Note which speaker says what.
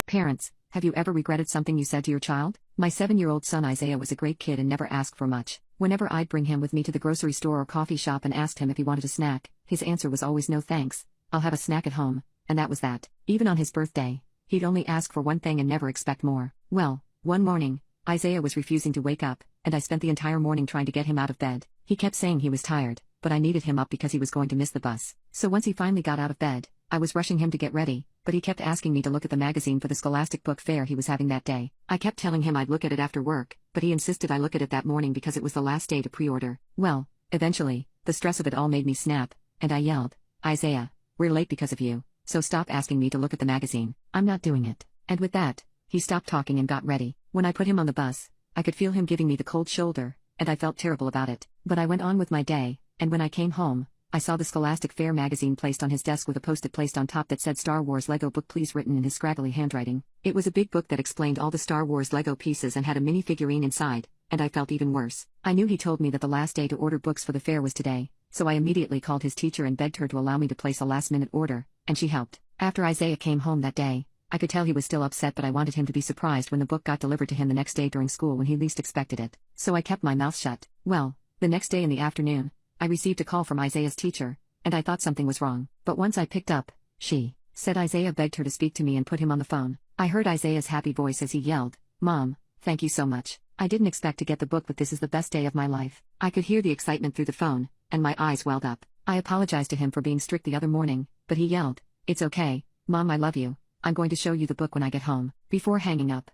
Speaker 1: Parents, have you ever regretted something you said to your child? My 7-year-old son Isaiah was a great kid and never asked for much. Whenever I'd bring him with me to the grocery store or coffee shop and asked him if he wanted a snack, his answer was always no thanks. I'll have a snack at home, and that was that. Even on his birthday, he'd only ask for one thing and never expect more. Well, one morning, Isaiah was refusing to wake up, and I spent the entire morning trying to get him out of bed. He kept saying he was tired, but I needed him up because he was going to miss the bus. So once he finally got out of bed, I was rushing him to get ready, but he kept asking me to look at the magazine for the Scholastic Book Fair he was having that day. I kept telling him I'd look at it after work, but he insisted I look at it that morning because it was the last day to pre-order. Well, eventually, the stress of it all made me snap, and I yelled, "Isaiah, we're late because of you, so stop asking me to look at the magazine. I'm not doing it." And with that, he stopped talking and got ready. When I put him on the bus, I could feel him giving me the cold shoulder, and I felt terrible about it. But I went on with my day, and when I came home, I saw the Scholastic Fair magazine placed on his desk with a post-it placed on top that said Star Wars Lego book please written in his scraggly handwriting. It was a big book that explained all the Star Wars Lego pieces and had a mini figurine inside, and I felt even worse. I knew he told me that the last day to order books for the fair was today, so I immediately called his teacher and begged her to allow me to place a last-minute order, and she helped. After Isaiah came home that day, I could tell he was still upset, but I wanted him to be surprised when the book got delivered to him the next day during school when he least expected it. So I kept my mouth shut. Well, the next day in the afternoon, I received a call from Isaiah's teacher, and I thought something was wrong. But once I picked up, she said Isaiah begged her to speak to me and put him on the phone. I heard Isaiah's happy voice as he yelled, "Mom, thank you so much. I didn't expect to get the book, but this is the best day of my life." I could hear the excitement through the phone, and my eyes welled up. I apologized to him for being strict the other morning, but he yelled, "It's okay, Mom, I love you. I'm going to show you the book when I get home." Before hanging up,